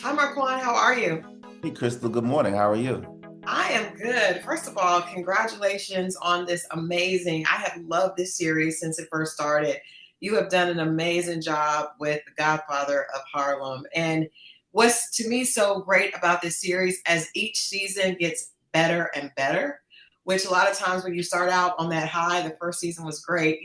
Hi, Markuann. How are you? Hey, Crystal, good morning. How are you? I am good. First of all, congratulations on this amazing. I have loved this series since it first started. You have done an amazing job with The Godfather of Harlem. And what's to me so great about this series as each season gets better and better, which a lot of times when you start out on that high, the first season was great,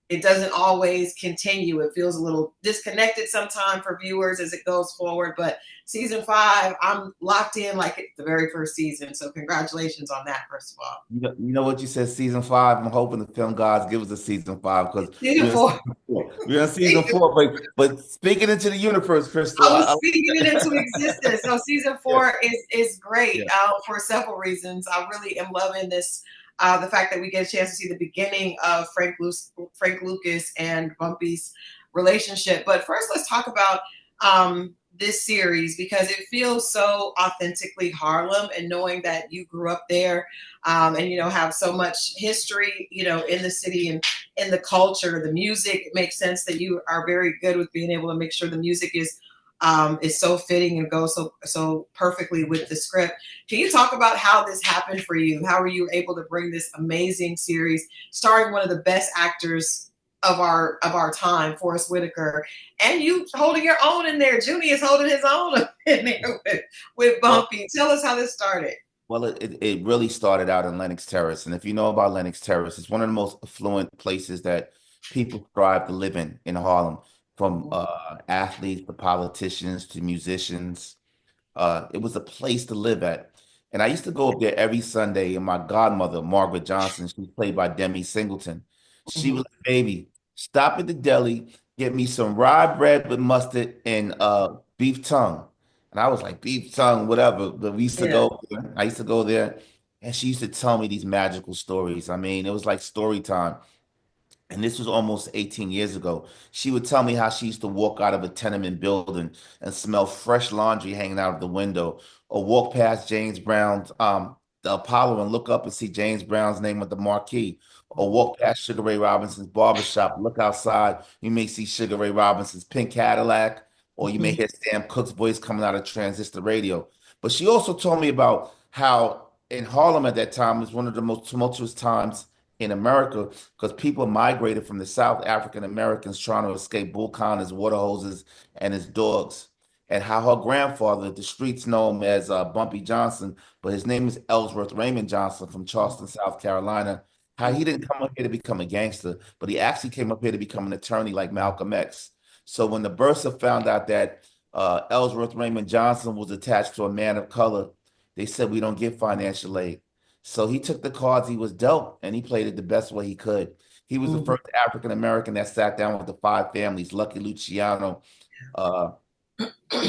it doesn't always continue. It feels a little disconnected sometimes for viewers as it goes forward, but season five, I'm locked in like the very first season. So congratulations on that, first of all. You know what you said, season five. I'm hoping the film gods give us a season five because Season we're in four. season four. We're in season four, but speaking into the universe, Crystal, I was speaking it into existence. So season yeah, four is great yeah. for several reasons. I really am loving this. The fact that we get a chance to see the beginning of Frank Lucas and Bumpy's relationship. But first, let's talk about this series because it feels so authentically Harlem, and knowing that you grew up there, and have so much history, in the city and in the culture, the music. It makes sense that you are very good with being able to make sure the music is so fitting and goes so perfectly with the script. Can you talk about how this happened for you? How were you able to bring this amazing series starring one of the best actors of our time, Forrest Whitaker, and you holding your own in there? Junie is holding his own in there with Well, Bumpy. Tell us how this started. well, it really started out in Lenox Terrace, and if you know about Lenox Terrace, it's one of the most affluent places that people strive to live in Harlem, from athletes to politicians to musicians. It was a place to live at. And I used to go up there every Sunday, and my godmother, Margaret Johnson, she was played by Demi Singleton. She was Mhm. like, baby, stop at the deli, get me some rye bread with mustard and beef tongue. And I was like, beef tongue, whatever. But we used to Yeah. go there. I used to go there, and she used to tell me these magical stories. I mean, it was like story time. And this was almost 18 years ago. She would tell me how she used to walk out of a tenement building and smell fresh laundry hanging out of the window, or walk past James Brown's the Apollo and look up and see James Brown's name at the marquee, or Mhm. walk past Sugar Ray Robinson's barbershop, look outside, you may see Sugar Ray Robinson's pink Cadillac, or you may Mhm. hear Sam Cooke's voice coming out of transistor radio. But she also told me about how in Harlem at that time was one of the most tumultuous times in America because people migrated from the South African Americans trying to escape Bull Connor's water hoses and his dogs. And how her grandfather, the streets know him as Bumpy Johnson, but his name is Ellsworth Raymond Johnson from Charleston, South Carolina. How he didn't come up here to become a gangster, but he actually came up here to become an attorney like Malcolm X. So when the Bursa found out that Ellsworth Raymond Johnson was attached to a man of color, they said we don't give financial aid. So he took the cards he was dealt and he played it the best way he could. He was the Mhm. first African American that sat down with the five families, Lucky Luciano, uh,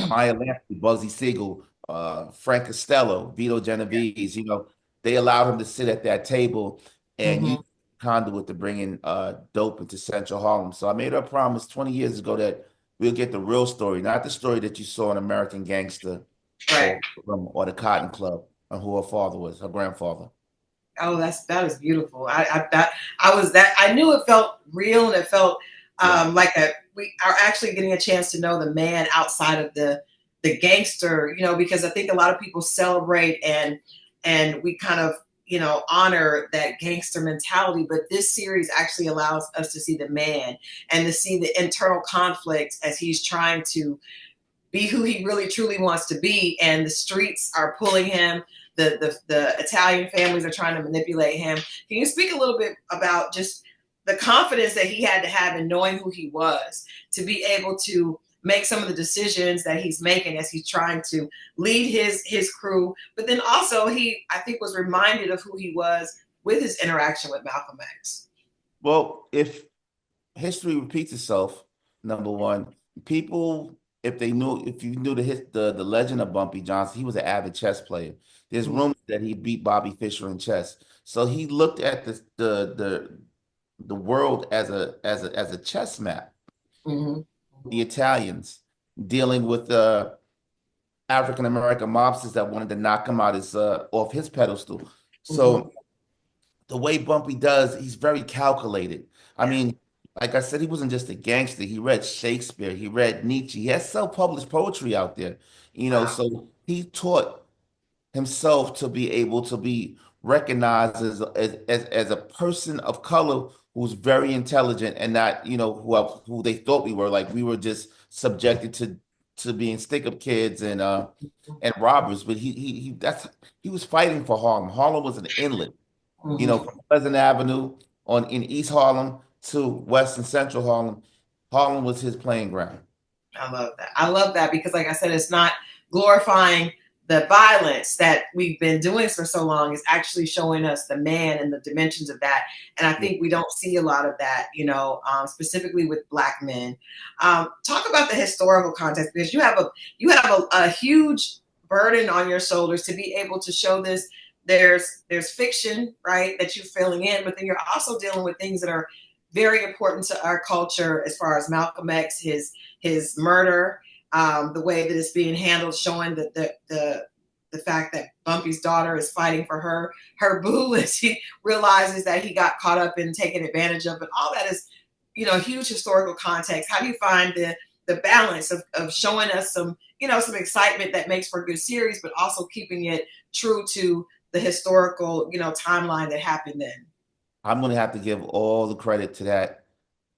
Maya Lamptey, Bugsy Siegel, Frank Costello, Vito Genovese. They allowed him to sit at that table and use Mhm. conduit to bring in dope into Central Harlem. So I made her a promise 20 years ago that we'll get the real story, not the story that you saw in American Gangster Right. or the Cotton Club, and who her father was, her grandfather. Oh, that is beautiful. I knew it felt real, and it felt Yeah. like that we are actually getting a chance to know the man outside of the gangster. Because I think a lot of people celebrate and we kind of honor that gangster mentality, but this series actually allows us to see the man and to see the internal conflict as he's trying to be who he really truly wants to be, and the streets are pulling him. The Italian families are trying to manipulate him. Can you speak a little bit about just the confidence that he had to have in knowing who he was to be able to make some of the decisions that he's making as he's trying to lead his crew, but then also he, I think, was reminded of who he was with his interaction with Malcolm X. Well, if history repeats itself, number one, people, if you knew the legend of Bumpy Johnson, he was an avid chess player. There's Mm-hmm. rumors that he beat Bobby Fischer in chess. So he looked at the world as a chess map. Mm-hmm. The Italians dealing with African American mobsters that wanted to knock him out his off his pedestal. Mm-hmm. So the way Bumpy does, he's very calculated. I Yeah. mean, like I said, he wasn't just a gangster. He read Shakespeare. He read Nietzsche. He has self-published poetry out there, Wow. so he taught himself to be able to be recognized as a person of color who's very intelligent and not, who they thought we were. Like we were just subjected to being stick-up kids and robbers. But he was fighting for Harlem. Harlem was an inlet, Mhm. from Pleasant Avenue in East Harlem to West and Central Harlem. Harlem was his playing ground. I love that. I love that because, like I said, it's not glorifying the violence that we've been doing for so long. It's actually showing us the man and the dimensions of that. And I Yeah. think we don't see a lot of that, specifically with Black men. Talk about the historical context because you have a huge burden on your shoulders to be able to show this. There's fiction, right, that you're filling in, but then you're also dealing with things that are very important to our culture as far as Malcolm X, his murder, the way that it's being handled, showing that the fact that Bumpy's daughter is fighting for her boo as he realizes that he got caught up in taken advantage of. But all that is, huge historical context. How do you find the balance of showing us some excitement that makes for a good series, but also keeping it true to the historical, timeline that happened then? I'm going to have to give all the credit to that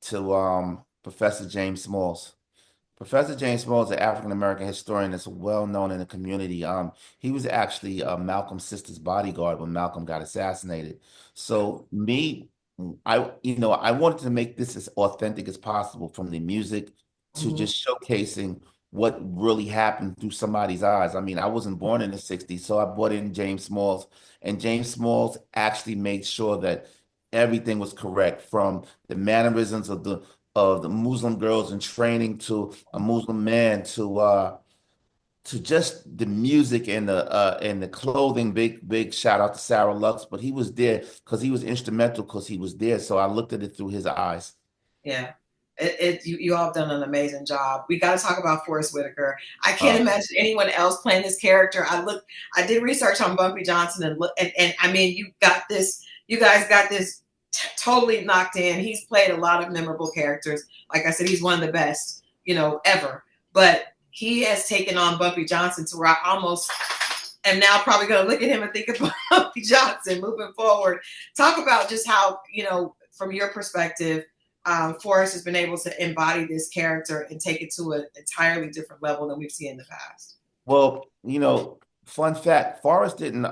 to Professor James Smalls. Professor James Small is an African American historian that's well known in the community. He was actually Malcolm's sister's bodyguard when Malcolm got assassinated. So I wanted to make this as authentic as possible, from the music to Mm-hmm. just showcasing what really happened through somebody's eyes. I mean, I wasn't born in the 60s, so I brought in James Smalls, and James Smalls actually made sure that everything was correct, from the mannerisms of the Muslim girls in training to a Muslim man to just the music and the clothing. Big shout out to Sarah Lux, but he was there because he was instrumental, because he was there. So I looked at it through his eyes. Yeah. You all have done an amazing job. We got to talk about Forrest Whitaker. I can't Uh, imagine anyone else playing this character. I did research on Bumpy Johnson and I mean, you guys got this totally knocked in. He's played a lot of memorable characters. Like I said, he's one of the best, ever. But he has taken on Bumpy Johnson to where I almost am now probably going to look at him and think of Bumpy Johnson moving forward. Talk about just how, from your perspective, Forrest has been able to embody this character and take it to an entirely different level than we've seen in the past. well, fun fact: Forrest didn't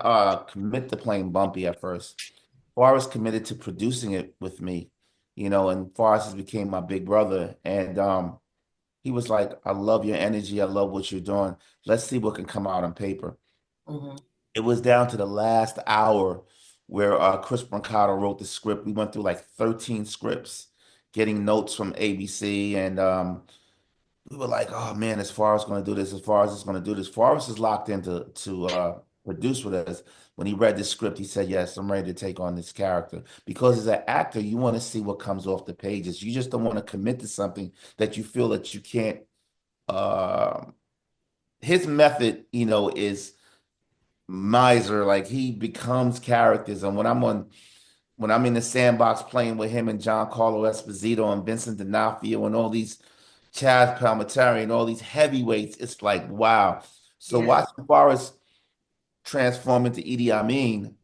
commit to playing Bumpy at first. Forrest committed to producing it with me, and Forrest has became my big brother. And he was like, "I love your energy. I love what you're doing. Let's see what can come out on paper." Mm-hmm. It was down to the last hour where Chris Brancato wrote the script. We went through like 13 scripts, getting notes from ABC, and we were like, "Oh man, as far as going to do this, as far as it's going to do this." Forrest is locked in to produce with us. When he read the script, he said, "Yes, I'm ready to take on this character." Because as an actor, you want to see what comes off the pages. You just don't want to commit to something that you feel that you can't. Uh, his method, is miser. Like he becomes characters, and when I'm in the sandbox playing with him and Giancarlo Esposito and Vincent D'Onofrio and all these Chaz Palminteri and all these heavyweights, it's like wow. So Yeah, watching Forrest transform into Idi Amin,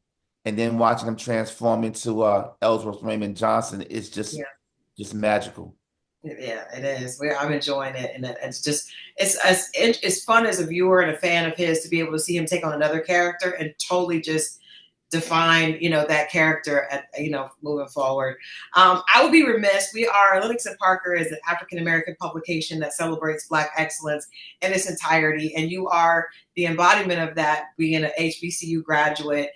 and then watching him transform into Ellsworth Raymond Johnson is just yeah. just magical. Yeah, it is. I'm enjoying it, and it's just it's fun as a viewer and a fan of his to be able to see him take on another character and totally just define that character at moving forward. I would be remiss. We are Lenox and Parker is an African American publication that celebrates Black excellence in its entirety, and you are the embodiment of that, being an HBCU graduate,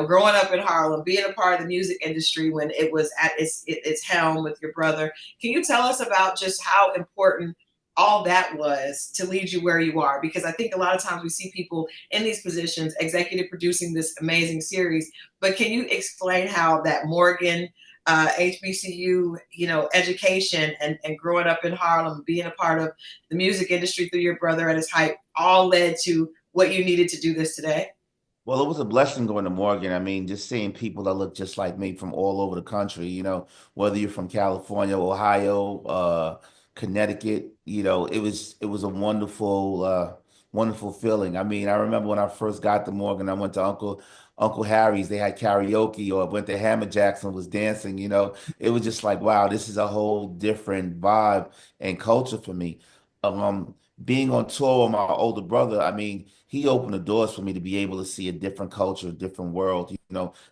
growing up in Harlem, being a part of the music industry when it was at its helm with your brother. Can you tell us about just how important all that was to lead you where you are? Because I think a lot of times we see people in these positions, executive producing this amazing series, but can you explain how that Morgan HBCU, education and growing up in Harlem, being a part of the music industry through your brother at his height, all led to what you needed to do this today? Well, it was a blessing going to Morgan. I mean, just seeing people that look just like me from all over the country, whether you're from California, Ohio, Connecticut, it was a wonderful feeling. I mean, I remember when I first got to Morgan, I went to Uncle Harry's, they had karaoke, or went to Hammer Jackson was dancing, it was just like, wow, this is a whole different vibe and culture for me. Being on tour with my older brother, I mean, he opened the doors for me to be able to see a different culture, a different world,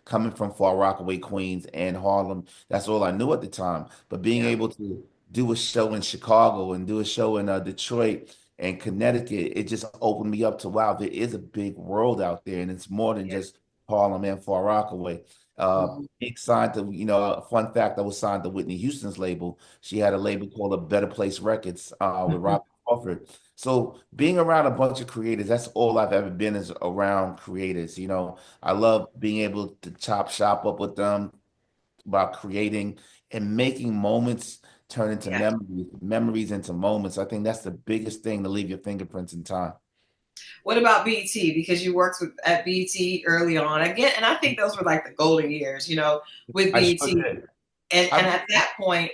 coming from Far Rockaway, Queens and Harlem. That's all I knew at the time. But being Yeah. able to do a show in Chicago and do a show in Detroit and Connecticut, it just opened me up to, wow, there is a big world out there, and it's more than Yeah. just Harlem and Far Rockaway. Mhm. Being signed to, a fun fact, I was signed to Whitney Houston's label. She had a label called A Better Place Records with Robert Crawford. So being around a bunch of creators, that's all I've ever been is around creators. I love being able to chop shop up with them about creating and making moments turn into Yeah. memories, memories into moments. I think that's the biggest thing to leave your fingerprints in time. What about BT? Because you worked at BT early on again, and I think those were like the golden years, with I sure BT. did. And I, at that point,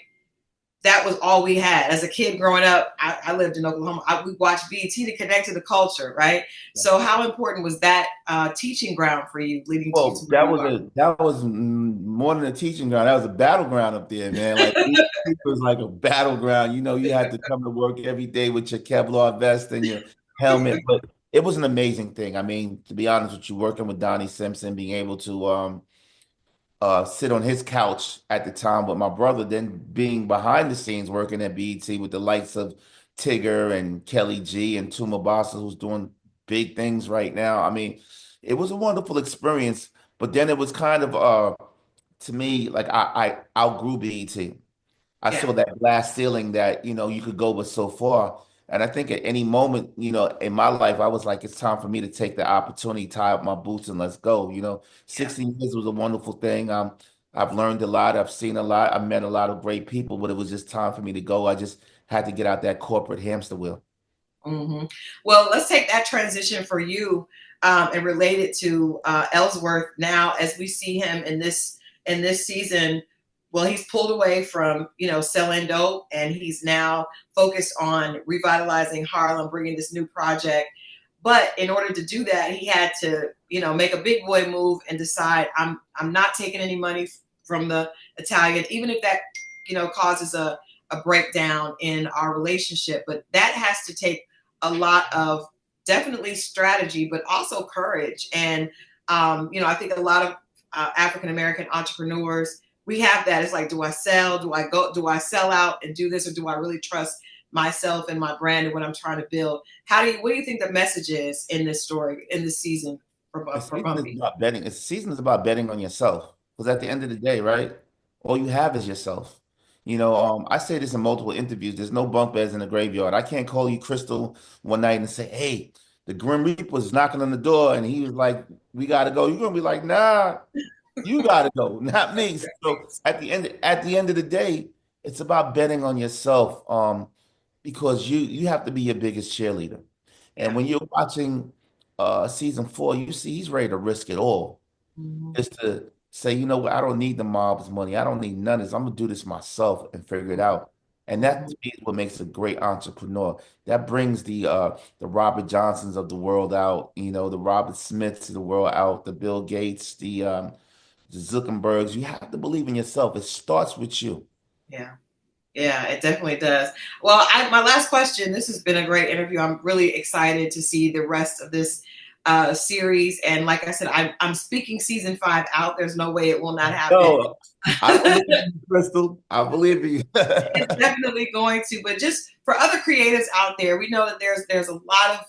that was all we had. As a kid growing up, I lived in Oklahoma. We watched BT to connect to the culture, right? So, how important was that teaching ground for you, leading to you to well, where you are? that was more than a teaching ground. That was a battleground up there, man. Like it was like a battleground. You had to come to work every day with your Kevlar vest and your helmet. But it was an amazing thing. I mean, to be honest with you, working with Donnie Simpson, being able to sit on his couch at the time with my brother, then being behind the scenes working at BET with the likes of Tigger and Kelly G and Tuma Basa, who's doing big things right now. I mean, it was a wonderful experience, but then it was kind of to me, like I outgrew BET. I Yeah. saw that glass ceiling that, you could go but so far. And I think at any moment, in my life, I was like, it's time for me to take the opportunity, tie up my boots and let's go. Yeah. 16 years was a wonderful thing. I've learned a lot. I've seen a lot. I've met a lot of great people, but it was just time for me to go. I just had to get out that corporate hamster wheel. hmm Well, let's take that transition for you and relate it to Ellsworth now as we see him in this season. Well, he's pulled away from selling dope, and he's now focused on revitalizing Harlem, bringing this new project. But in order to do that, he had to make a big boy move and decide I'm not taking any money from the Italian, even if that causes a breakdown in our relationship. But that has to take a lot of definitely strategy, but also courage. And I think a lot of African American entrepreneurs, we have that. It's like, do I sell? Do I go? Do I sell out and do this, or do I really trust myself and my brand and what I'm trying to build? What do you think the message is in this story, in this season The for season is Bumpy? about betting. The season is about betting on yourself. Because at the end of the day, right, all you have is yourself. I say this in multiple interviews. There's no bunk beds in the graveyard. I can't call you Christal one night and say, "Hey, the Grim Reaper's knocking on the door," and he was like, "We gotta go." You're gonna be like, "Nah, you gotta go, not me." So at the end of the day, it's about betting on yourself. Because you have to be your biggest cheerleader. And Yeah. when you're watching season 4, you see he's ready to risk it all Mm-hmm. just to say, you know what, I don't need the mob's money. I don't need none of this. I'm gonna do this myself and figure it out. And that Mm-hmm. to me is what makes a great entrepreneur. That brings the Robert Johnsons of the world out, the Robert Smiths of the world out, the Bill Gates, the Zuckerbergs. You have to believe in yourself. It starts with you. Yeah. Yeah, it definitely does. Well, my last question. This has been a great interview. I'm really excited to see the rest of this series. And like I said, I'm speaking season 5 out. There's no way it will not happen. No, I believe in you, Crystal. I believe in you. It's definitely going to. But just for other creatives out there, we know that there's a lot of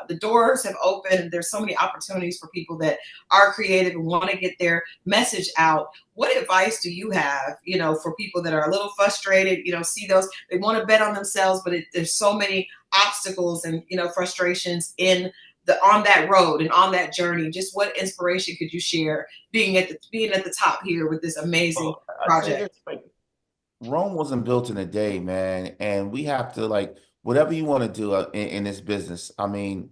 the doors have opened. There's so many opportunities for people that are creative and want to get their message out. What advice do you have, for people that are a little frustrated, see those, they want to bet on themselves, but there's so many obstacles and, frustrations on that road and on that journey. Just what inspiration could you share being at the top here with this amazing Well, I say this, project? like Rome wasn't built in a day, man, and we have to like whatever you want to do in this business. I mean,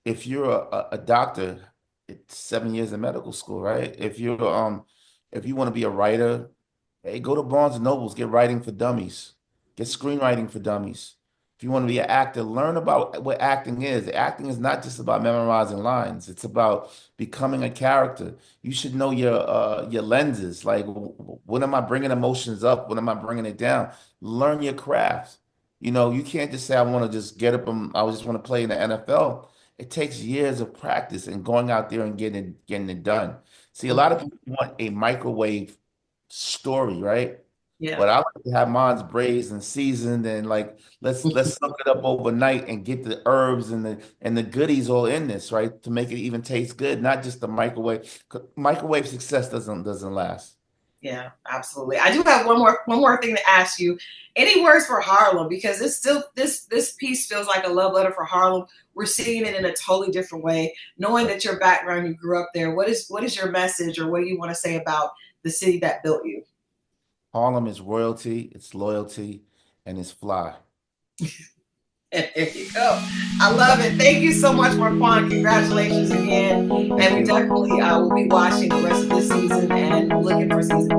if you're a doctor, it's 7 years in medical school, right? If you want to be a writer, hey, go to Barnes and Nobles, get writing for dummies, get screenwriting for dummies. If you want to be an actor, learn about what acting is. Acting is not just about memorizing lines. It's about becoming a character. You should know your lenses. Like, when am I bringing emotions up? When am I bringing it down? Learn your craft. You can't just say, I want to just get up and I just want to play in the NFL. It takes years of practice and going out there and getting it done. See, a lot of Mhm. people want a microwave story, right? Yeah. But I like to have mine braised and seasoned, and like let's soak it up overnight and get the herbs and the goodies all in this, right? To make it even taste good, not just the microwave. 'Cause microwave success doesn't last. Yeah, absolutely. I do have one more thing to ask you. Any words for Harlem? Because it's still this piece feels like a love letter for Harlem. We're seeing it in a totally different way. Knowing that your background, you grew up there. What is your message, or what do you want to say about the city that built you? Harlem is royalty, it's loyalty, and it's fly. And there you go. I love it. Thank you so much, Markuann. Congratulations again. And Thank we you. definitely will be watching the rest of this season and looking for season